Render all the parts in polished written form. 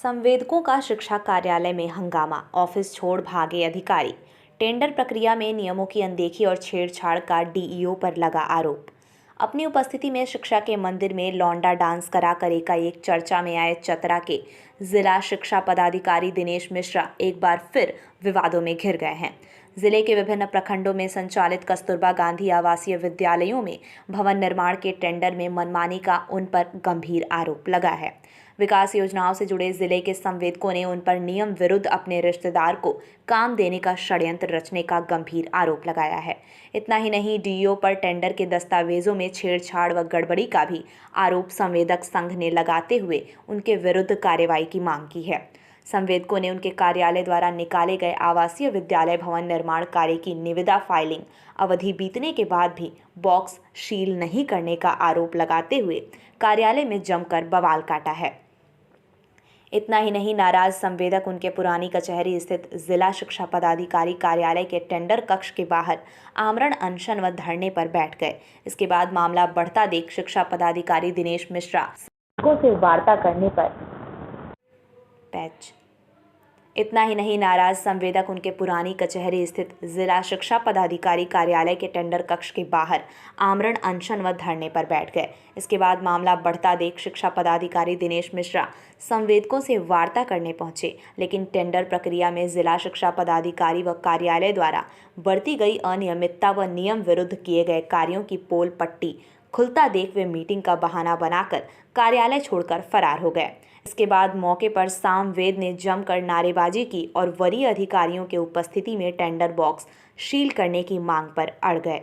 संवेदकों का शिक्षा कार्यालय में हंगामा, ऑफिस छोड़ भागे अधिकारी। टेंडर प्रक्रिया में नियमों की अनदेखी और छेड़छाड़ का डीईओ पर लगा आरोप। अपनी उपस्थिति में शिक्षा के मंदिर में लौंडा डांस कराकर एकाएक चर्चा में आए चतरा के जिला शिक्षा पदाधिकारी दिनेश मिश्रा एक बार फिर विवादों में घिर गए हैं। जिले के विभिन्न प्रखंडों में संचालित कस्तूरबा गांधी आवासीय विद्यालयों में भवन निर्माण के टेंडर में मनमानी का उन पर गंभीर आरोप लगा है। विकास योजनाओं से जुड़े जिले के संवेदकों ने उन पर नियम विरुद्ध अपने रिश्तेदार को काम देने का षड्यंत्र रचने का गंभीर आरोप लगाया है। इतना ही नहीं, डीईओ पर टेंडर के दस्तावेजों में छेड़छाड़ व गड़बड़ी का भी आरोप संवेदक संघ ने लगाते हुए उनके विरुद्ध कार्रवाई की मांग की है। संवेदकों ने उनके कार्यालय द्वारा निकाले गए आवासीय विद्यालय भवन निर्माण कार्य की निविदा फाइलिंग अवधि बीतने के बाद भी बॉक्स सील नहीं करने का आरोप लगाते हुए कार्यालय में जमकर बवाल काटा है। इतना ही नहीं, नाराज संवेदक उनके पुरानी कचहरी स्थित जिला शिक्षा पदाधिकारी कार्यालय के टेंडर कक्ष के बाहर आमरण अनशन व धरने पर बैठ गए। इसके बाद मामला बढ़ता देख शिक्षा पदाधिकारी दिनेश मिश्रा से वार्ता करने पर इतना ही नहीं, नाराज संवेदक उनके पुरानी कचहरी स्थित जिला शिक्षा पदाधिकारी कार्यालय के टेंडर कक्ष के बाहर आमरण अनशन व धरने पर बैठ गए। इसके बाद मामला बढ़ता देख शिक्षा पदाधिकारी दिनेश मिश्रा संवेदकों से वार्ता करने पहुंचे, लेकिन टेंडर प्रक्रिया में जिला शिक्षा पदाधिकारी व कार्यालय द्वारा बरती गई अनियमितता व नियम विरुद्ध किए गए कार्यों की पोल पट्टी खुलता देख वे मीटिंग का बहाना बनाकर कार्यालय छोड़कर फरार हो गए। इसके बाद मौके पर सामवेद ने जमकर नारेबाजी की और वरीय अधिकारियों के उपस्थिति में टेंडर बॉक्स सील करने की मांग पर अड़ गए।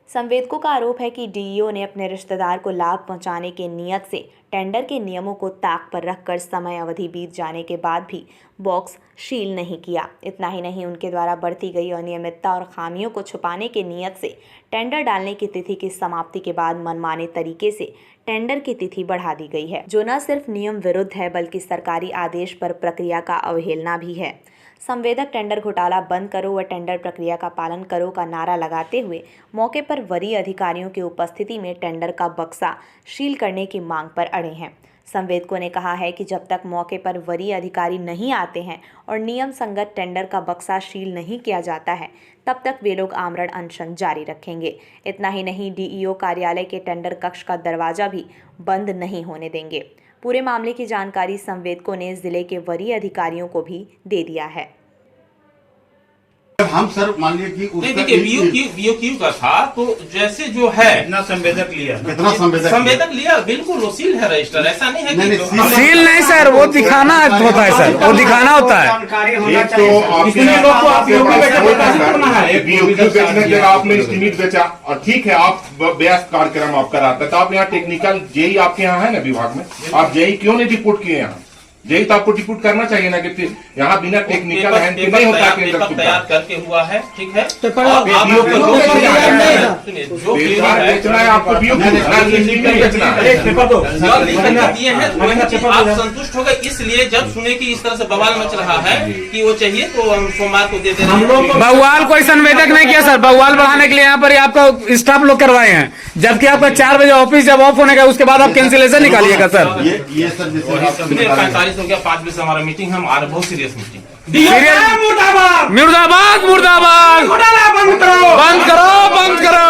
संवेदकों का आरोप है कि डीईओ ने अपने रिश्तेदार को लाभ पहुंचाने के नियत से टेंडर के नियमों को ताक पर रखकर समय अवधि बीत जाने के बाद भी बॉक्स सील नहीं किया। इतना ही नहीं, उनके द्वारा बढ़ती गई अनियमितता और खामियों को छुपाने के नियत से टेंडर डालने की तिथि की समाप्ति के बाद मनमाने तरीके से टेंडर की तिथि बढ़ा दी गई है, जो न सिर्फ नियम विरुद्ध है बल्कि सरकारी आदेश पर प्रक्रिया का अवहेलना भी है। संवेदक टेंडर घोटाला बंद करो व टेंडर प्रक्रिया का पालन करो का नारा लगाते हुए मौके पर वरीय अधिकारियों की उपस्थिति में टेंडर का बक्सा सील करने की मांग पर अड़े हैं। संवेदकों ने कहा है कि जब तक मौके पर वरीय अधिकारी नहीं आते हैं और नियम संगत टेंडर का बक्सा सील नहीं किया जाता है, तब तक वे लोग आमरण अनशन जारी रखेंगे। इतना ही नहीं, डीईओ कार्यालय के टेंडर कक्ष का दरवाजा भी बंद नहीं होने देंगे। पूरे मामले की जानकारी संवेदकों ने जिले के वरीय अधिकारियों को भी दे दिया है। हम सर मान लीजिए कि देखिए बीओक्यू का था, तो जैसे जो है कितना संवेदक लिया बिल्कुल वो सील है रजिस्टर, ऐसा नहीं है कि सील नहीं सर, वो दिखाना होता है सर, वो दिखाना होता है। बीओक्यू बेचने के आपने एस्टीमेट बेचा और ठीक है, आप व्यस्त कार्यक्रम आप कराते हैं, तो आप यहाँ टेक्निकल जेई आपके यहाँ है ना विभाग में, आप जेई क्यों नहीं रिपोर्ट किए यहाँ? यही तो आपको रिपोर्ट करना चाहिए ना कि यहाँ बिना टेक्निकल हैंड नहीं होता। पेपर तैयार करके हुआ है, ठीक है। आप संतुष्ट हो गए, इसलिए जब सुने कि इस तरह से बवाल मच रहा है कि वो चाहिए तो हम सोमवार को दे दे रहे हैं। बवाल कोई संवेदक नहीं किया सर, बवाल बढ़ाने के लिए यहाँ पर आपका स्टाफ लोग करवाए हैं, जबकि आपका 4 बजे ऑफिस जब ऑफ होने का उसके बाद आप कैंसिलेशन निकालिएगा सर। ये सर जैसे 45 हो गया, 5 बजे से हमारा मीटिंग, हम आ रहे, बहुत सीरियस मीटिंग। मुर्दाबाद मुर्दाबाद मुर्दाबाद, बंद करो बंद करो बंद करो,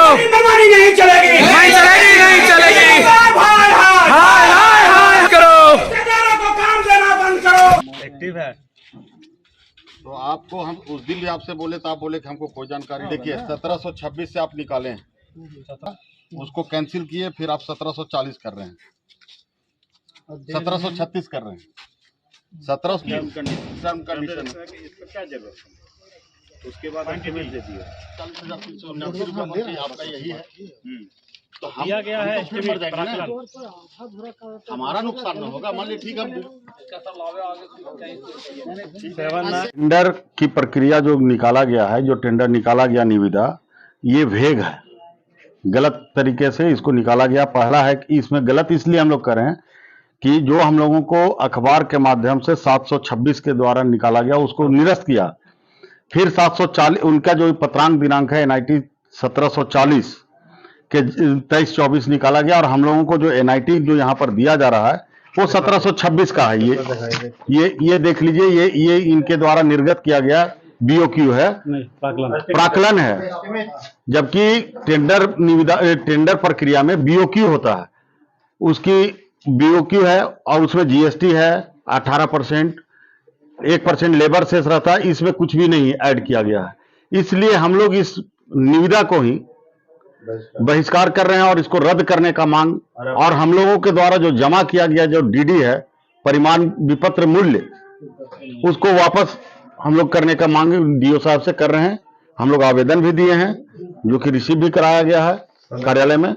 नहीं चलेगी नहीं चलेगी नहीं चलेगी, हाय हाय हाय करो, काम देना बंद करो। एक्टिव है तो आपको हम उस दिन भी आपसे बोले तो आप बोले कि हमको कोई जानकारी। देखिए 1726 से आप निकाले हैं, उसको कैंसिल किए, फिर आप 1740 कर रहे हैं, 1736 कर रहे हैं, 17 टर्म कंडीशन इसका क्या जरूरत है? उसके बाद पेमेंट दे दिया 40,379 रुपये आपका यही है। तो हम दिया गया है, हमारा नुकसान न होगा। मान लीजिए ठीक है, टेंडर की प्रक्रिया जो निकाला गया है, जो टेंडर निकाला गया निविदा, ये वेग है, गलत तरीके से इसको निकाला गया। पहला है कि इसमें गलत इसलिए हम लोग कर रहे हैं कि जो हम लोगों को अखबार के माध्यम से 726 के द्वारा निकाला गया उसको निरस्त किया, फिर 740 उनका जो पत्रांक दिनांक है एनआईटी 1740 के 23-24 निकाला गया, और हम लोगों को जो एनआईटी जो यहाँ पर दिया जा रहा है वो 1726 का है। ये देख लीजिए, ये इनके द्वारा निर्गत किया गया बीओक्यू है, प्राकलन है, जबकि टेंडर प्रक्रिया में बीओक्यू होता है, उसकी बीओक्यू है और उसमें जीएसटी है 18%, 1% लेबर सेस रहता है, इसमें कुछ भी नहीं ऐड किया गया है। इसलिए हम लोग इस निविदा को ही बहिष्कार कर रहे हैं और इसको रद्द करने का मांग, और हम लोगों के द्वारा जो जमा किया गया जो डीडी है, परिमाण विपत्र मूल्य, उसको वापस हम लोग करने का मांग डीओ साहब से कर रहे हैं। हम लोग आवेदन भी दिए हैं, जो कि रिसीव भी कराया गया है कार्यालय में,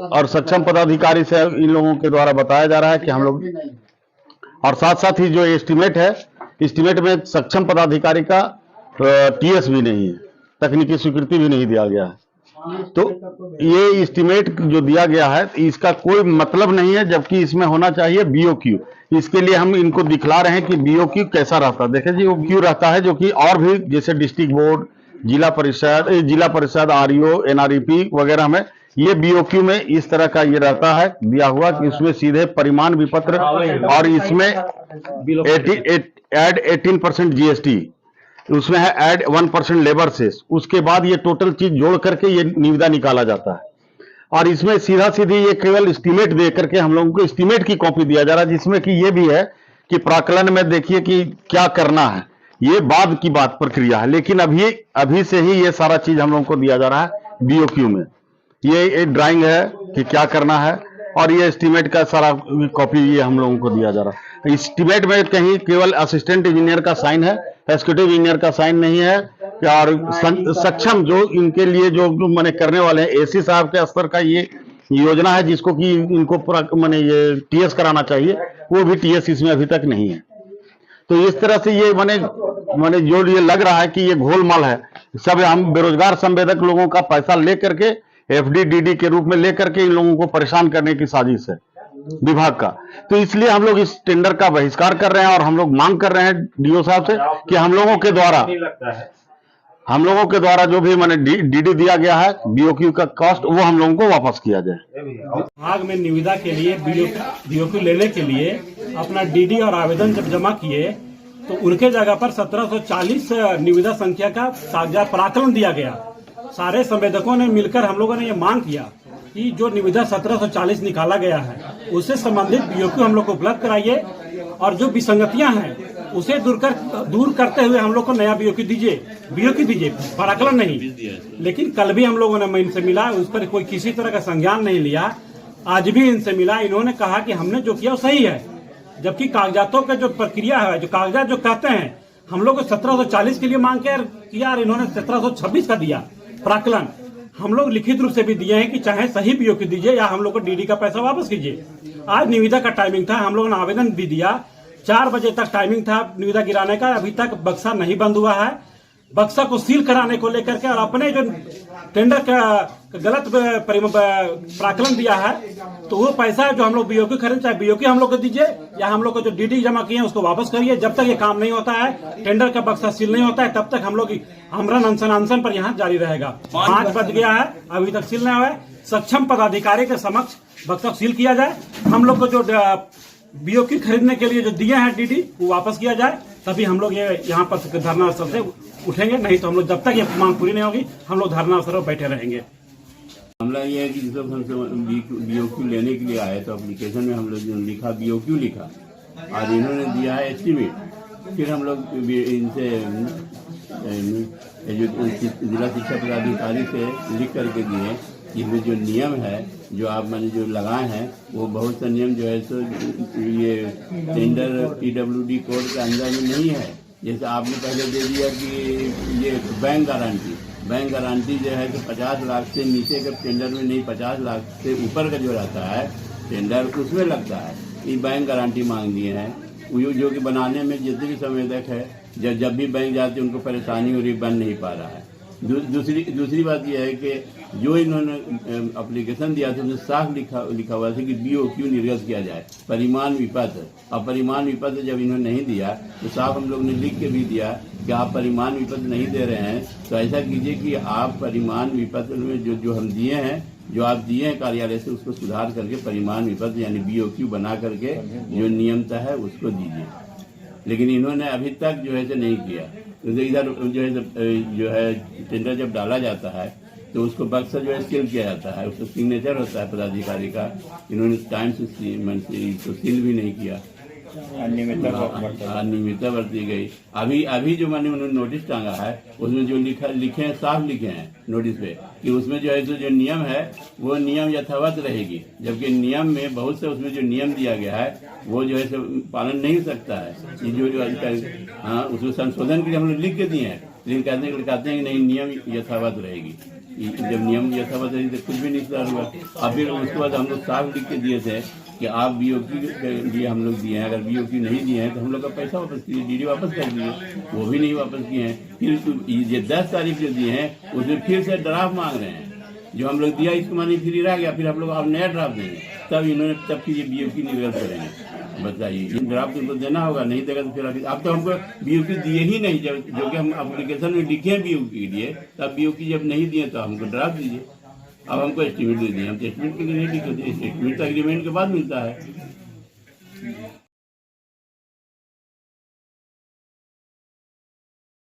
और सक्षम पदाधिकारी से इन लोगों के द्वारा बताया जा रहा है कि हम लोग, और साथ साथ ही जो एस्टीमेट है, एस्टीमेट में सक्षम पदाधिकारी का टीएस भी नहीं है, तकनीकी स्वीकृति भी नहीं दिया गया है। तो ये एस्टीमेट जो दिया गया है इसका कोई मतलब नहीं है, जबकि इसमें होना चाहिए बीओक्यू। इसके लिए हम इनको दिखला रहे हैं कि बीओक्यू कैसा रहता है। देखिए जी, वो क्यू रहता है जो कि और भी जैसे डिस्ट्रिक्ट बोर्ड, जिला परिषद आरईओ, एनआरईपी वगैरह में ये बीओक्यू में इस तरह का ये रहता है दिया हुआ कि उसमें सीधे परिमाण विपत्र, और इसमें ऐड 18% जीएसटी, उसमें है ऐड 1% लेबर सेस, उसके बाद ये टोटल चीज जोड़ करके ये निविदा निकाला जाता है। और इसमें सीधा सीधी ये केवल एस्टीमेट दे करके हम लोगों को एस्टीमेट की कॉपी दिया जा रहा है, जिसमें कि ये भी है कि प्राकलन में देखिए कि क्या करना है, ये बाद की बात प्रक्रिया है, लेकिन अभी से ही ये सारा चीज हम लोगों को दिया जा रहा है बीओक्यू में। ये ड्राइंग है कि क्या करना है, और ये एस्टीमेट का सारा कॉपी ये हम लोगों को दिया जा रहा है। एस्टीमेट में कहीं केवल असिस्टेंट इंजीनियर का साइन है, एग्जीक्यूटिव इंजीनियर का साइन नहीं है, और सक्षम जो इनके लिए जो मैंने करने वाले हैं एसी साहब के स्तर का ये योजना है, जिसको कि इनको मैंने ये टीएस कराना चाहिए, वो भी टीएस इसमें अभी तक नहीं है। तो इस तरह से ये मैंने जो ये लग रहा है कि ये घोलमाल है, सब हम बेरोजगार संवेदक लोगों का पैसा ले करके एफडी डीडी के रूप में लेकर के इन लोगों को परेशान करने की साजिश है विभाग का। तो इसलिए हम लोग इस टेंडर का बहिष्कार कर रहे हैं, और हम लोग मांग कर रहे हैं डीओ साहब से कि हम लोगों के द्वारा जो भी मैंने डीडी दिया गया है बीओक्यू का कॉस्ट, वो हम लोगों को वापस किया जाए। विभाग में निविदा के लिए बीओक्यू लेने के लिए अपना डीडी और आवेदन जब जमा किए तो उनके जगह पर 1740 निविदा संख्या का कागजात प्राकलन दिया गया। सारे संवेदकों ने मिलकर हम लोगों ने ये मांग किया कि जो निविदा 1740 निकाला गया है उससे संबंधित बीओक्यू हम लोग को उपलब्ध कराइए, और जो विसंगतियां हैं उसे दूर करते हुए हम लोग को नया बीओक्यू दीजिए, प्राकलन नहीं। लेकिन कल भी हम लोगों ने इनसे मिला, उस पर कोई किसी तरह का संज्ञान नहीं लिया। आज भी इनसे मिला, इन्होंने कहा कि हमने जो किया वो सही है, जबकि कागजातों का जो प्रक्रिया है, जो कागजात जो कहते हैं हम लोग को 1740 के लिए मांग किया, और इन्होंने 1726 का दिया प्राकलन। हम लोग लिखित रूप से भी दिए हैं कि चाहे सही बीओक्यू दीजिए या हम लोग को डीडी का पैसा वापस कीजिए। आज निविदा का टाइमिंग था, हम लोगों ने आवेदन भी दिया, 4 बजे तक टाइमिंग था निविदा गिराने का। अभी तक बक्सा नहीं बंद हुआ है। बक्सा को सील कराने को लेकर के और अपने जो टेंडर का गलत प्राकलन दिया है, तो वो पैसा जो हम लोग बीओक्यू खरीद, चाहे बीओक्यू हम लोग को दीजिए या हम लोग को जो डीडी जमा किए हैं उसको वापस करिए। जब तक ये काम नहीं होता है, टेंडर का बक्सा सील नहीं होता है, तब तक हम लोग आमरण अनशन पर यहाँ जारी रहेगा। 5 बज गया है, अभी तक सील नहीं हुआ है। सक्षम पदाधिकारी के समक्ष बक्सा सील किया जाए, हम लोग को जो बीओक्यू खरीदने के लिए जो दिए हैं डीडी वो वापस किया जाए, तभी हम लोग ये यहाँ पर धरना स्थल से उठेंगे। नहीं तो हम लोग जब तक ये मांग पूरी नहीं होगी हम लोग धरना स्थल पर बैठे रहेंगे। मामला ये है कि जब हमसे बीओक्यू लेने के लिए आए तो एप्लीकेशन में हम लोग जो लिखा बीओक्यू लिखा, और इन्होंने दिया है एस्टीमेट। फिर हम लोग इनसे जो जिला शिक्षा पदाधिकारी से लिख करके दिए कि इसमें जो नियम है जो आप मैंने जो लगाए हैं वो बहुत सा नियम जो है तो ये टेंडर पीडब्ल्यूडी कोड के अंदर में नहीं है। जैसे आपने पहले दे दिया कि ये बैंक गारंटी जो है तो 50 लाख से नीचे का टेंडर में नहीं, 50 लाख से ऊपर का जो रहता है टेंडर उसमें लगता है। ये बैंक गारंटी मांग दिए हैं, जो कि बनाने में जितने भी संवेदक है जब भी बैंक जाते उनको परेशानी हो रही, बन नहीं पा रहा है। दूसरी बात यह है कि जो इन्होंने एप्लीकेशन दिया था उसमें साफ लिखा हुआ था कि बीओक्यू निर्गत किया जाए, परिमाण विपत्र। और परिमाण विपत्र जब इन्होंने नहीं दिया तो साफ हम लोग ने लिख के भी दिया कि आप परिमाण विपत्र नहीं दे रहे हैं तो ऐसा कीजिए कि आप परिमाण विपत्र में जो हम दिए हैं जो आप दिए हैं कार्यालय से उसको सुधार करके परिमाण विपत्र यानी BOQ बना करके जो नियमता है उसको दीजिए। लेकिन इन्होंने अभी तक जो है नहीं किया। तो इधर जो है टेंडर जब डाला जाता है तो उसको बक्सा जो है सील किया जाता है, उसका सिग्नेचर होता है पदाधिकारी का। इन्होंने टाइम से तो सील भी नहीं किया, अनियमितता बरती गई। अभी जो मैंने उन्होंने नोटिस टांगा है उसमें जो लिखे हैं साफ लिखे हैं नोटिस पे कि उसमें जो है जो नियम है वो नियम यथावत रहेगी, जबकि नियम में बहुत से उसमें जो नियम दिया गया है वो जो है पालन नहीं हो सकता है। ये जो हाँ उसको संशोधन के लिए हम लोग लिख के दिए हैं, लेकिन कहते हैं कि नहीं नियम यथावत रहेगी। जब नियम यथावत रहेगी तो कुछ भी नहीं सुधार हुआ। और फिर उसके बाद हम लोग साफ लिख के दिए थे कि आप BOQ के लिए हम लोग दिए हैं, अगर BOQ नहीं दिए हैं तो हम लोग का पैसा वापस कीजिए, DD वापस कर दिए, वो भी नहीं वापस किए हैं। फिर ये 10 तारीख जो दिए हैं उसमें फिर से ड्राफ्ट मांग रहे हैं। जो हम लोग दिया इसको मानी फ्री रह गया, फिर हम लोग अब नया ड्राफ्ट देंगे, तब फिर ये BOQ निर्गत करेंगे। बताइए, इन ड्राफ्ट उनको देना होगा, नहीं देगा तो फिर अब तो हमको BOQ दिए ही नहीं, जो कि हम एप्लीकेशन में लिखे हैं BOQ के लिए, तब BOQ जब नहीं दिए तो हमको ड्राफ्ट दीजिए। अब हमको एस्टीमेट दे दिए, हम तो एस्टीमेट के लिए नहीं लिखे, एस्टीमेट तो एग्रीमेंट के बाद मिलता है।